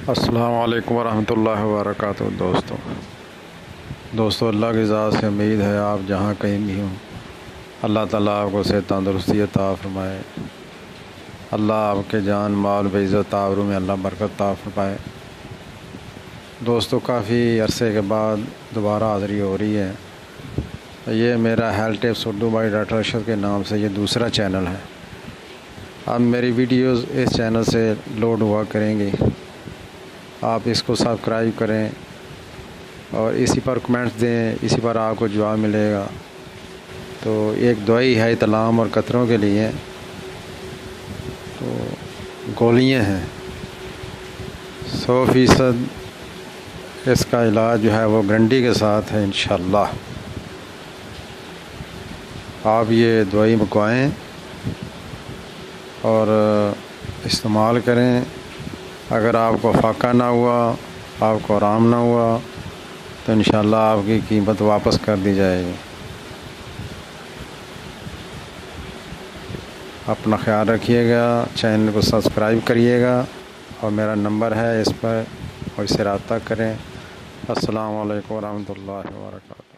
السلام علیکم ورحمۃ اللہ وبرکاتہ۔ دوستو اللہ کی ذات سے امید ہے آپ جہاں کہیں بھی ہوں، اللہ تعالیٰ آپ کو صحت تندرستی عطا فرمائے۔ اللہ آپ کے جان مال و عزت آبرو میں اللہ برکت عطا فرمائے۔ دوستو کافی عرصے کے بعد دوبارہ حاضری ہو رہی ہے۔ یہ میرا health tips Urdu by doctor Arshad کے نام سے یہ دوسرا چینل ہے۔ اب میری ویڈیوز اس چینل سے لوڈ ہوا کریں گی، آپ اس کو سبسکرائب کریں اور اسی پر کمنٹس دیں، اسی پر آپ کو جواب ملے گا۔ تو ایک دوائی ہے تلام اور قطروں کے لیے، تو گولیاں ہیں 100% اس کا علاج جو ہے وہ گارنٹی کے ساتھ ہے انشاءاللہ۔ آپ یہ دوائی منگوائیں اور استعمال کریں۔ اگر آپ کو فائدہ نہ ہوا، آپ کو آرام نہ ہوا، تو انشاءاللہ آپ کی قیمت واپس کر دی جائے گی۔ اپنا خیال رکھیے گا، چینل کو سبسکرائب کریے گا اور میرا نمبر ہے اس پر اور اس سے رابطہ کریں۔ السلام علیکم ورحمۃ اللہ وبرکاتہ۔